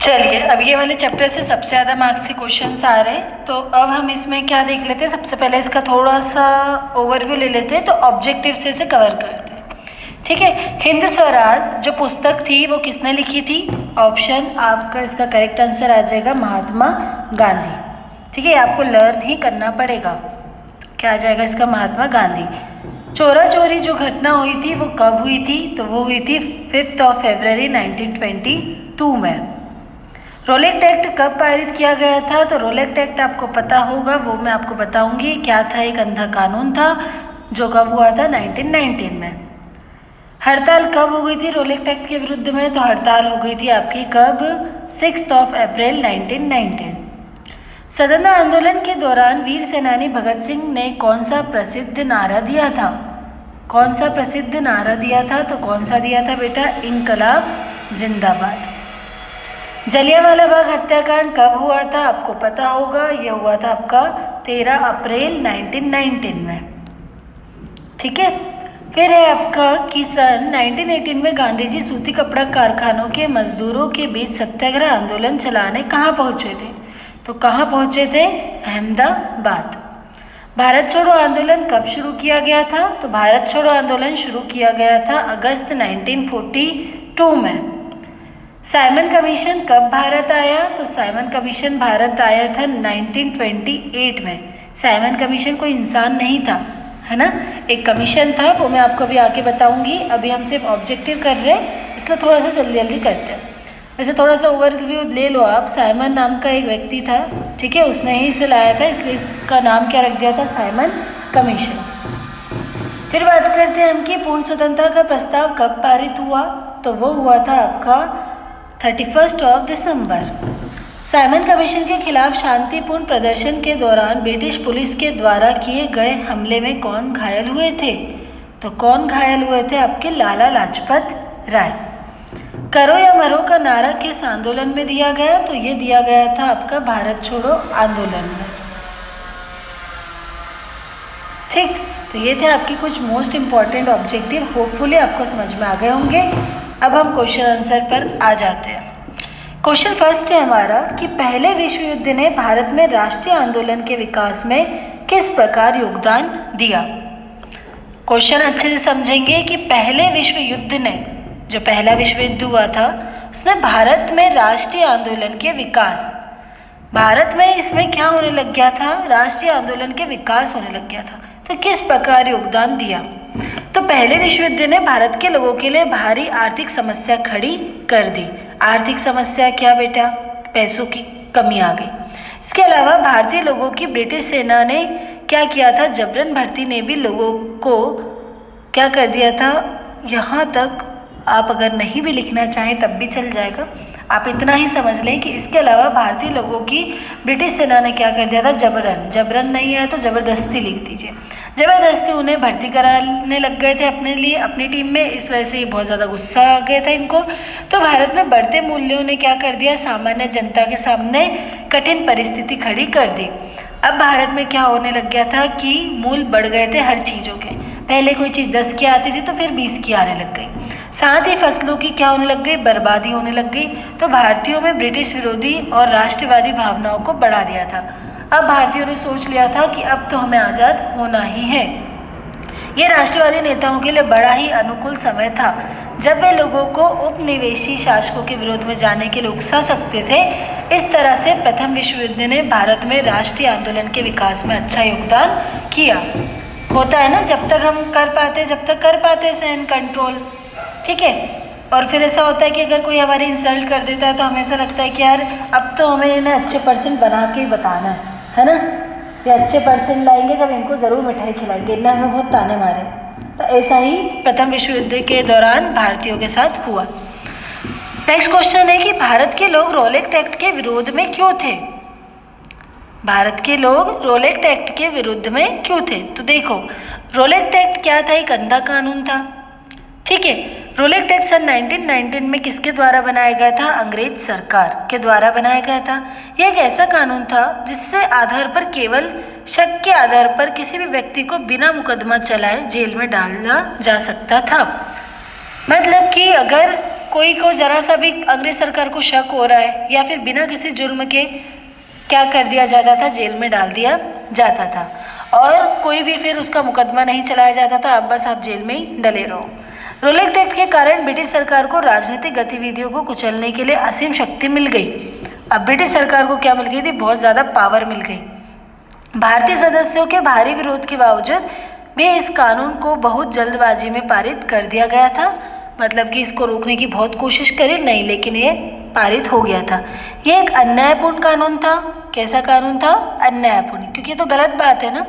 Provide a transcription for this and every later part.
चलिए, अब ये वाले चैप्टर से सबसे ज़्यादा मार्क्स के क्वेश्चंस आ रहे हैं, तो अब हम इसमें क्या देख लेते हैं। सबसे पहले इसका थोड़ा सा ओवरव्यू ले लेते हैं, तो ऑब्जेक्टिव से इसे कवर करते हैं। ठीक है, हिंद स्वराज जो पुस्तक थी वो किसने लिखी थी? ऑप्शन आपका इसका करेक्ट आंसर आ जाएगा महात्मा गांधी। ठीक है, आपको लर्न ही करना पड़ेगा। क्या आ जाएगा इसका? महात्मा गांधी। चोरा चोरी जो घटना हुई थी वो कब हुई थी? तो वो हुई थी 5 फरवरी 1922 में। रोलेक्ट एक्ट कब पारित किया गया था? तो रोलेक्ट एक्ट आपको पता होगा, वो मैं आपको बताऊंगी। क्या था? एक अंधा कानून था जो कब हुआ था? 1919 में। हड़ताल कब हो गई थी रोलेक्ट एक्ट के विरुद्ध में? तो हड़ताल हो गई थी आपकी कब? 6 अप्रैल 1919। स्वतंत्रता आंदोलन के दौरान वीर सेनानी भगत सिंह ने कौन सा प्रसिद्ध नारा दिया था? कौन सा प्रसिद्ध नारा दिया था? तो कौन सा दिया था बेटा? इनकलाब जिंदाबाद। जलियांवाला बाग हत्याकांड कब हुआ था? आपको पता होगा, यह हुआ था आपका 13 अप्रैल 1919 में। ठीक है, फिर है आपका कि सन 1918 में गांधी जी सूती कपड़ा कारखानों के मजदूरों के बीच सत्याग्रह आंदोलन चलाने कहाँ पहुँचे थे? तो कहाँ पहुँचे थे? अहमदाबाद। भारत छोड़ो आंदोलन कब शुरू किया गया था? तो भारत छोड़ो आंदोलन शुरू किया गया था अगस्त 1942 में। साइमन कमीशन कब भारत आया? तो साइमन कमीशन भारत आया था 1928 में। साइमन कमीशन कोई इंसान नहीं था, है ना, एक कमीशन था, वो मैं आपको अभी आके बताऊंगी। अभी हम सिर्फ ऑब्जेक्टिव कर रहे हैं, इसलिए थोड़ा सा जल्दी जल्दी करते हैं। वैसे थोड़ा सा ओवरव्यू ले लो आप। साइमन नाम का एक व्यक्ति था, ठीक है, उसने ही इसे लाया था, इसलिए इसका नाम क्या रख दिया था? Simon commission. फिर बात करते हैं हम कि पूर्ण स्वतंत्रता का प्रस्ताव कब पारित हुआ? तो वो हुआ था आपका 31 दिसंबर। साइमन कमीशन के खिलाफ शांतिपूर्ण प्रदर्शन के दौरान ब्रिटिश पुलिस के द्वारा किए गए हमले में कौन घायल हुए थे? तो कौन घायल हुए थे? आपके लाला लाजपत राय। करो या मरो का नारा किस आंदोलन में दिया गया? तो ये दिया गया था आपका भारत छोड़ो आंदोलन में। ठीक, तो ये थे आपके कुछ मोस्ट इंपॉर्टेंट ऑब्जेक्टिव। होपफुली आपको समझ में आ गए होंगे। अब हम क्वेश्चन आंसर पर आ जाते हैं। क्वेश्चन फर्स्ट है हमारा कि पहले विश्व युद्ध ने भारत में राष्ट्रीय आंदोलन के विकास में किस प्रकार योगदान दिया? क्वेश्चन अच्छे से समझेंगे कि पहले विश्व युद्ध ने, जो पहला विश्व युद्ध हुआ था, उसने भारत में राष्ट्रीय आंदोलन के विकास, भारत में इसमें क्या होने लग गया था? राष्ट्रीय आंदोलन के विकास होने लग गया था। तो किस प्रकार योगदान दिया? तो पहले विश्व युद्ध ने भारत के लोगों के लिए भारी आर्थिक समस्या खड़ी कर दी। आर्थिक समस्या क्या बेटा? पैसों की कमी आ गई। इसके अलावा भारतीय लोगों की ब्रिटिश सेना ने क्या किया था? जबरन भर्ती ने भी लोगों को क्या कर दिया था? यहाँ तक आप अगर नहीं भी लिखना चाहें तब भी चल जाएगा, आप इतना ही समझ लें कि इसके अलावा भारतीय लोगों की ब्रिटिश सेना ने क्या कर दिया था? जबरन, जबरन नहीं है तो जबरदस्ती लिख दीजिए, जबरदस्ती उन्हें भर्ती कराने लग गए थे अपने लिए, अपनी टीम में। इस वजह से बहुत ज़्यादा गुस्सा आ गया था इनको। तो भारत में बढ़ते मूल्यों ने क्या कर दिया? सामान्य जनता के सामने कठिन परिस्थिति खड़ी कर दी। अब भारत में क्या होने लग गया था कि मूल बढ़ गए थे हर चीज़ों के। पहले कोई चीज़ 10 की आती थी तो फिर 20 की आने लग गई। साथ ही फसलों की क्या होने लग गई? बर्बादी होने लग गई। तो भारतीयों में ब्रिटिश विरोधी और राष्ट्रवादी भावनाओं को बढ़ा दिया था। अब भारतीयों ने सोच लिया था कि अब तो हमें आज़ाद होना ही है। ये राष्ट्रवादी नेताओं के लिए बड़ा ही अनुकूल समय था, जब वे लोगों को उपनिवेशी शासकों के विरोध में जाने के लिए उकसा सकते थे। इस तरह से प्रथम विश्व युद्ध ने भारत में राष्ट्रीय आंदोलन के विकास में अच्छा योगदान किया। होता है ना, जब तक हम कर पाते, जब तक कर पाते सहन कंट्रोल, ठीक है। और फिर ऐसा होता है कि अगर कोई हमारी इंसल्ट कर देता है तो हमें ऐसा लगता है कि यार अब तो हमें इन्हें अच्छे पर्सन बना के ही बताना है ना, ये अच्छे पर्सन लाएंगे जब इनको ज़रूर मिठाई खिलाएंगे, इन्हें हमें बहुत ताने मारे। तो ऐसा ही प्रथम विश्व युद्ध के दौरान भारतीयों के साथ हुआ। नेक्स्ट क्वेश्चन है कि भारत के लोग रोलेक्ट एक्ट के विरोध में क्यों थे? भारत के लोग रोलेक्ट एक्ट के विरुद्ध में क्यों थे? तो देखो, रोलेक्ट एक्ट क्या था? एक अंधा कानून था, ठीक है। रोलेक्ट एक्ट सन 1919 में किसके द्वारा बनाया गया था? अंग्रेज सरकार के द्वारा बनाया गया था। यह एक ऐसा कानून था जिससे आधार पर, केवल शक के आधार पर किसी भी व्यक्ति को बिना मुकदमा चलाए जेल में डाला जा सकता था। मतलब कि अगर कोई को जरा सा भी अंग्रेज सरकार को शक हो रहा है या फिर बिना किसी जुर्म के क्या कर दिया जाता था, जेल में डाल दिया जाता था, और कोई भी फिर उसका मुकदमा नहीं चलाया जाता था, अब बस आप जेल में ही डले रहो। रोलेक्ट एक्ट के कारण ब्रिटिश सरकार को राजनीतिक गतिविधियों को कुचलने के लिए असीम शक्ति मिल गई। अब ब्रिटिश सरकार को क्या मिल गई थी, बहुत ज़्यादा पावर मिल गई। भारतीय सदस्यों के भारी विरोध के बावजूद भी इस कानून को बहुत जल्दबाजी में पारित कर दिया गया था। मतलब कि इसको रोकने की बहुत कोशिश करी नहीं, लेकिन ये पारित हो गया था। ये एक अन्यायपूर्ण कानून था। कैसा कानून था? अन्यायपूर्ण, क्योंकि ये तो गलत बात है ना,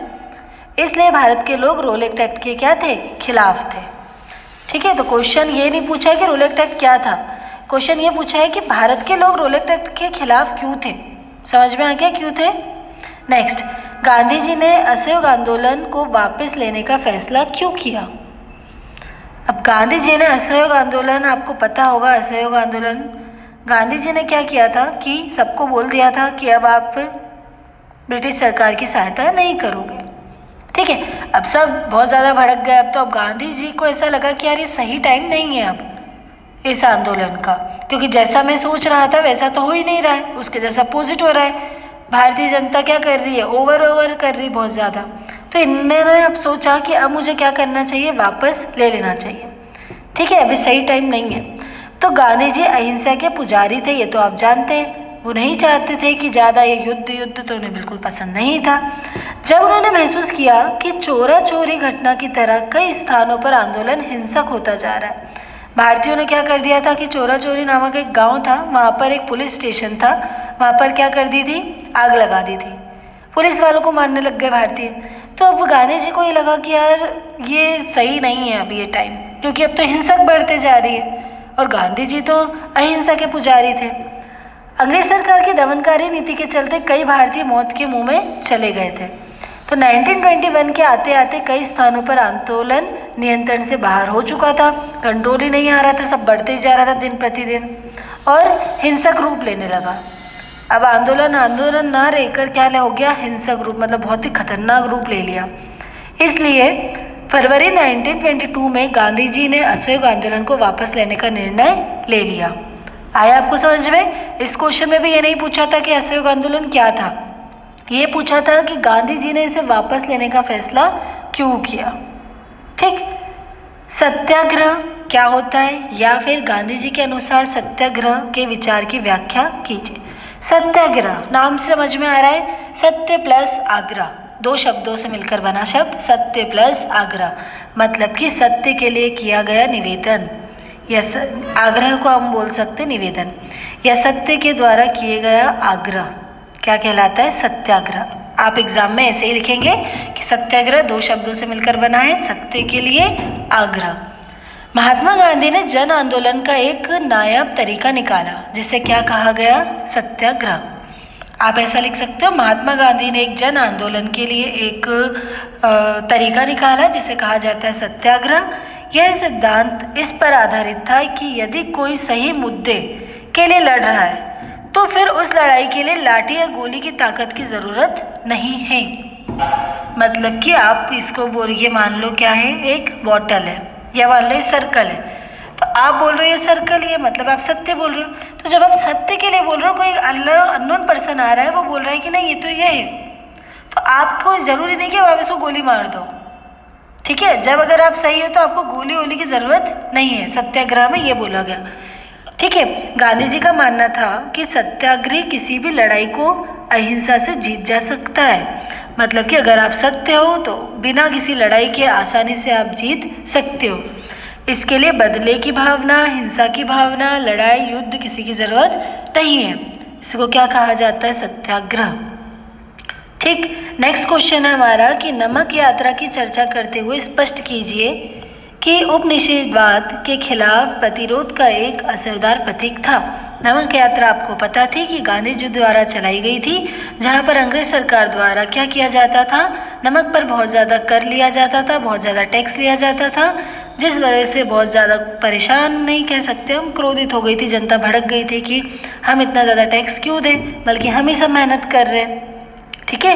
इसलिए भारत के लोग रोलेक्ट एक्ट के क्या थे, खिलाफ थे। ठीक है, तो क्वेश्चन ये नहीं पूछा है कि रोलेक्ट एक्ट क्या था, क्वेश्चन ये पूछा है कि भारत के लोग रोलेक्ट एक्ट के खिलाफ क्यों थे। समझ में आ गया क्यों थे। नेक्स्ट, गांधी जी ने असहयोग आंदोलन को वापस लेने का फैसला क्यों किया। अब गांधी जी ने असहयोग आंदोलन, आपको पता होगा असहयोग आंदोलन, गांधी जी ने क्या किया था कि सबको बोल दिया था कि अब आप ब्रिटिश सरकार की सहायता नहीं करोगे। ठीक है, अब सब बहुत ज़्यादा भड़क गए। अब गांधी जी को ऐसा लगा कि यार ये सही टाइम नहीं है अब इस आंदोलन का, क्योंकि जैसा मैं सोच रहा था वैसा तो हो ही नहीं रहा है, उसके जैसा अपोजिट हो रहा है। भारतीय जनता क्या कर रही है, ओवर कर रही बहुत ज़्यादा। तो इन्होंने अब सोचा कि अब मुझे क्या करना चाहिए, वापस ले लेना चाहिए। ठीक है, अभी सही टाइम नहीं है। तो गांधी जी अहिंसा के पुजारी थे, ये तो आप जानते हैं। वो नहीं चाहते थे कि ज़्यादा ये युद्ध तो उन्हें बिल्कुल पसंद नहीं था। जब उन्होंने महसूस किया कि चोरा चोरी घटना की तरह कई स्थानों पर आंदोलन हिंसक होता जा रहा है, भारतीयों ने क्या कर दिया था कि चोरा चोरी नामक एक गांव था, वहाँ पर एक पुलिस स्टेशन था, वहाँ पर क्या कर दी थी, आग लगा दी थी। पुलिस वालों को मारने लग गए भारतीय। तो अब गांधी जी को ये लगा कि यार ये सही नहीं है अभी ये टाइम, क्योंकि अब तो हिंसक बढ़ते जा रही है, और गांधी जी तो अहिंसा के पुजारी थे। अंग्रेज सरकार की दमनकारी नीति के चलते कई भारतीय मौत के मुंह में चले गए थे। तो 1921 के आते आते कई स्थानों पर आंदोलन नियंत्रण से बाहर हो चुका था, कंट्रोल ही नहीं आ रहा था, सब बढ़ते ही जा रहा था दिन प्रतिदिन, और हिंसक रूप लेने लगा। अब आंदोलन ना रहकर क्या हो गया, हिंसक रूप, मतलब बहुत ही खतरनाक रूप ले लिया। इसलिए फरवरी 1922 में गांधी जी ने असहयोग आंदोलन को वापस लेने का निर्णय ले लिया। आया आपको समझ में। इस क्वेश्चन में भी ये नहीं पूछा था कि असहयोग आंदोलन क्या था, ये पूछा था कि गांधी जी ने इसे वापस लेने का फैसला क्यों किया। ठीक, सत्याग्रह क्या होता है, या फिर गांधी जी के अनुसार सत्याग्रह के विचार की व्याख्या कीजिए। सत्याग्रह नाम से समझ में आ रहा है, सत्य प्लस आग्रह, दो शब्दों से मिलकर बना शब्द सत्य प्लस आग्रह, मतलब कि सत्य के लिए किया गया निवेदन, या आग्रह को हम बोल सकते निवेदन, या सत्य के द्वारा किए गया आग्रह क्या कहलाता है, सत्याग्रह। आप एग्जाम में ऐसे ही लिखेंगे कि सत्याग्रह दो शब्दों से मिलकर बना है, सत्य के लिए आग्रह। महात्मा गांधी ने जन आंदोलन का एक नायाब तरीका निकाला, जिसे क्या कहा गया, सत्याग्रह। आप ऐसा लिख सकते हो, महात्मा गांधी ने एक जन आंदोलन के लिए एक तरीका निकाला जिसे कहा जाता है सत्याग्रह। यह सिद्धांत इस पर आधारित था कि यदि कोई सही मुद्दे के लिए लड़ रहा है तो फिर उस लड़ाई के लिए लाठी या गोली की ताकत की ज़रूरत नहीं है। मतलब कि आप इसको बोलिए, मान लो क्या है, एक बॉटल है, या मान लो ये सर्कल है, तो आप बोल रहे हो ये सर्कल ही है, मतलब आप सत्य बोल रहे हो। तो जब आप सत्य के लिए बोल रहे हो, कोई अननोन पर्सन आ रहा है, वो बोल रहा है कि नहीं ये तो ये है, तो आपको ज़रूरी नहीं कि आप इसको गोली मार दो। ठीक है, जब अगर आप सही हो तो आपको गोली वोली की ज़रूरत नहीं है, सत्याग्रह में ये बोला गया। ठीक है, गांधी जी का मानना था कि सत्याग्रही किसी भी लड़ाई को अहिंसा से जीत जा सकता है। मतलब कि अगर आप सत्य हो तो बिना किसी लड़ाई के आसानी से आप जीत सकते हो। इसके लिए बदले की भावना, हिंसा की भावना, लड़ाई, युद्ध किसी की ज़रूरत नहीं है। इसको क्या कहा जाता है, सत्याग्रह। ठीक, नेक्स्ट क्वेश्चन है हमारा कि नमक यात्रा की चर्चा करते हुए स्पष्ट कीजिए कि उपनिषेधवाद के खिलाफ प्रतिरोध का एक असरदार प्रतीक था। नमक यात्रा आपको पता थी कि गांधी जी द्वारा चलाई गई थी, जहां पर अंग्रेज सरकार द्वारा क्या किया जाता था, नमक पर बहुत ज़्यादा कर लिया जाता था, बहुत ज़्यादा टैक्स लिया जाता था, जिस वजह से बहुत ज़्यादा परेशान नहीं कह सकते हम, क्रोधित हो गई थी जनता, भड़क गई थी कि हम इतना ज़्यादा टैक्स क्यों दें, बल्कि हम ही सब मेहनत कर रहे हैं। ठीक है,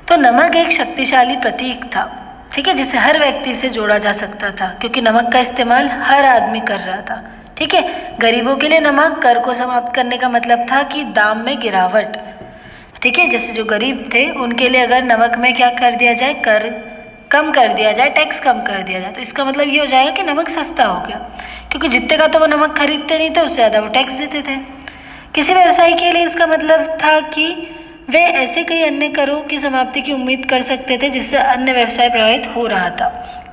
तो नमक एक शक्तिशाली प्रतीक था, ठीक है, जिसे हर व्यक्ति से जोड़ा जा सकता था, क्योंकि नमक का इस्तेमाल हर आदमी कर रहा था। ठीक है। गरीबों के लिए नमक कर को समाप्त करने का मतलब था कि दाम में गिरावट, ठीक है। जैसे जो गरीब थे उनके लिए अगर नमक में क्या कर दिया जाए, कर कम कर दिया जाए, टैक्स कम कर दिया जाए, तो इसका मतलब ये हो जाएगा कि नमक सस्ता हो गया, क्योंकि जितने का तो वो नमक खरीदते नहीं थे उससे ज़्यादा वो टैक्स देते थे। किसी व्यवसाय के लिए इसका मतलब था कि वे ऐसे कई अन्य करों की समाप्ति की उम्मीद कर सकते थे जिससे अन्य व्यवसाय प्रभावित हो रहा था।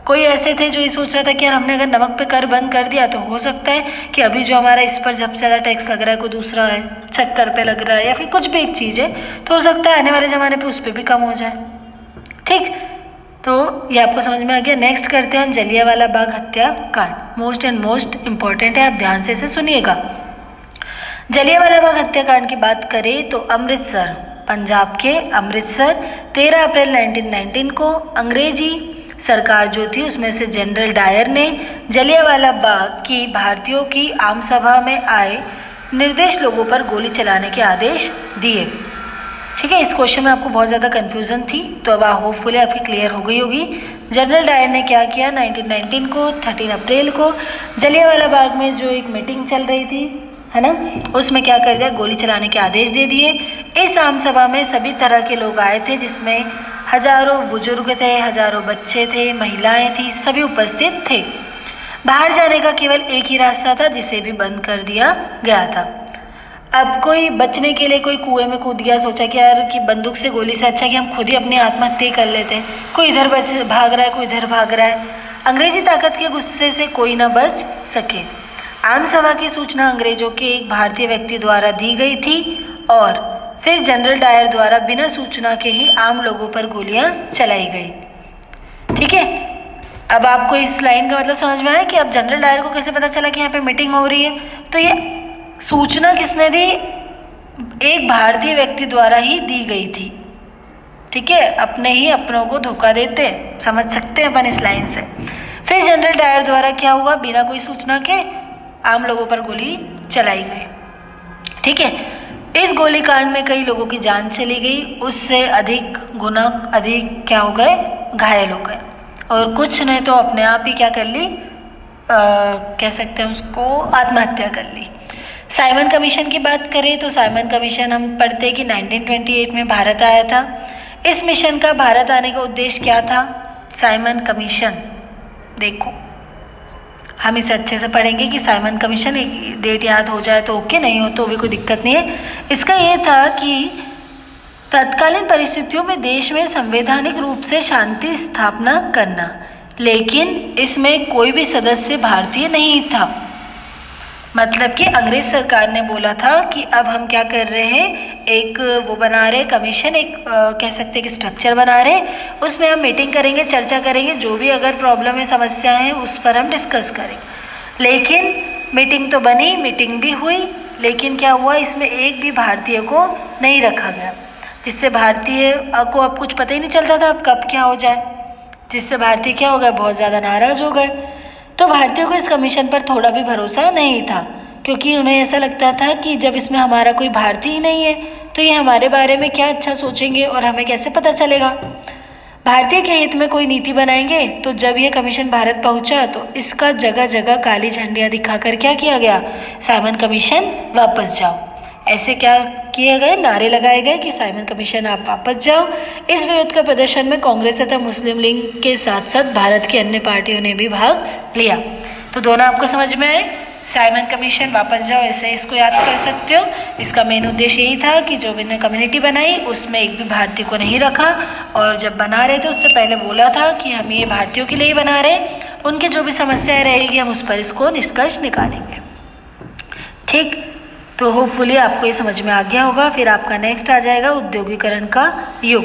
कोई ऐसे थे जो ये सोच रहा था कि यार हमने अगर नमक पे कर बंद कर दिया तो हो सकता है कि अभी जो हमारा इस पर सबसे ज़्यादा टैक्स लग रहा है कोई दूसरा है, शक्कर पे लग रहा है या फिर कुछ भी एक चीज़ है, तो हो सकता है आने वाले ज़माने पे उस पर भी कम हो जाए। ठीक, तो ये आपको समझ में आ गया। नेक्स्ट करते हैं हम जलियांवाला बाग हत्याकांड। मोस्ट एंड मोस्ट इम्पॉर्टेंट है, आप ध्यान से इसे सुनिएगा। जलियांवाला बाग हत्याकांड की बात करें तो अमृतसर, पंजाब के अमृतसर 13 अप्रैल 1919 को अंग्रेजी सरकार जो थी उसमें से जनरल डायर ने जलियांवाला बाग की भारतीयों की आम सभा में आए निर्देश लोगों पर गोली चलाने के आदेश दिए। ठीक है, इस क्वेश्चन में आपको बहुत ज़्यादा कन्फ्यूज़न थी, तो अब होपफुली आपकी क्लियर हो गई होगी। जनरल डायर ने क्या किया, 1919 को 13 अप्रैल को जलियांवाला बाग में जो एक मीटिंग चल रही थी, है ना, उसमें क्या कर दिया, गोली चलाने के आदेश दे दिए। इस आम सभा में सभी तरह के लोग आए थे, जिसमें हजारों बुजुर्ग थे, हजारों बच्चे थे, महिलाएं थी, सभी उपस्थित थे। बाहर जाने का केवल एक ही रास्ता था जिसे भी बंद कर दिया गया था। अब कोई बचने के लिए कोई कुएं में कूद गया, सोचा कि यार कि बंदूक से गोली से अच्छा कि हम खुद ही अपनी आत्महत्या कर लेते हैं। कोई इधर भाग रहा है, कोई इधर भाग रहा है। अंग्रेजी ताकत के गुस्से से कोई ना बच सके। आम सभा की सूचना अंग्रेजों के एक भारतीय व्यक्ति द्वारा दी गई थी और फिर जनरल डायर द्वारा बिना सूचना के ही आम लोगों पर गोलियां चलाई गई। ठीक है, अब आपको इस लाइन का मतलब समझ में आया कि अब जनरल डायर को कैसे पता चला कि यहाँ पे मीटिंग हो रही है। तो ये सूचना किसने दी, एक भारतीय व्यक्ति द्वारा ही दी गई थी। ठीक है, अपने ही अपनों को धोखा देते, समझ सकते हैं अपन इस लाइन से। फिर जनरल डायर द्वारा क्या हुआ, बिना कोई सूचना के आम लोगों पर गोली चलाई गई। ठीक है, इस गोलीकांड में कई लोगों की जान चली गई, उससे अधिक गुना अधिक क्या हो गए, घायल हो गए, और कुछ ने तो अपने आप ही क्या कर ली, कह सकते हैं उसको, आत्महत्या कर ली। साइमन कमीशन की बात करें तो साइमन कमीशन हम पढ़ते हैं कि 1928 में भारत आया था। इस मिशन का भारत आने का उद्देश्य क्या था, साइमन कमीशन, देखो हम इसे अच्छे से पढ़ेंगे कि साइमन कमीशन, एक डेट याद हो जाए तो ओके, नहीं हो तो भी कोई दिक्कत नहीं है। इसका ये था कि तत्कालीन परिस्थितियों में देश में संवैधानिक रूप से शांति स्थापना करना, लेकिन इसमें कोई भी सदस्य भारतीय नहीं था। मतलब कि अंग्रेज सरकार ने बोला था कि अब हम क्या कर रहे हैं, एक वो बना रहे कमीशन, एक कह सकते हैं कि स्ट्रक्चर बना रहे, उसमें हम मीटिंग करेंगे, चर्चा करेंगे, जो भी अगर प्रॉब्लम है, समस्या है, उस पर हम डिस्कस करेंगे। लेकिन मीटिंग तो बनी, मीटिंग भी हुई, लेकिन क्या हुआ, इसमें एक भी भारतीय को नहीं रखा गया, जिससे भारतीय को अब कुछ पता ही नहीं चलता था अब कब क्या हो जाए, जिससे भारतीय क्या हो गए, बहुत ज़्यादा नाराज़ हो गए। तो भारतीयों को इस कमीशन पर थोड़ा भी भरोसा नहीं था, क्योंकि उन्हें ऐसा लगता था कि जब इसमें हमारा कोई भारतीय ही नहीं है तो ये हमारे बारे में क्या अच्छा सोचेंगे और हमें कैसे पता चलेगा। भारतीय के हित में कोई नीति बनाएंगे। तो जब ये कमीशन भारत पहुंचा तो इसका जगह जगह काली झंडियाँ दिखाकर क्या किया गया, साइमन कमीशन वापस जाओ, ऐसे क्या किए गए, नारे लगाए गए कि साइमन कमीशन आप वापस जाओ। इस विरोध का प्रदर्शन में कांग्रेस तथा मुस्लिम लीग के साथ साथ भारत की अन्य पार्टियों ने भी भाग लिया। तो दोनों आपको समझ में आए, साइमन कमीशन वापस जाओ, ऐसे इसको याद कर सकते हो। इसका मेन उद्देश्य यही था कि जो मैंने कम्युनिटी बनाई उसमें एक भी भारतीय को नहीं रखा, और जब बना रहे थे उससे पहले बोला था कि हम ये भारतीयों के लिए ही बना रहे, उनकी जो भी समस्याएं रहेगी हम उस पर इसको निष्कर्ष निकालेंगे। ठीक, तो होपफुली आपको ये समझ में आ गया होगा। फिर आपका नेक्स्ट आ जाएगा औद्योगिकरण का युग।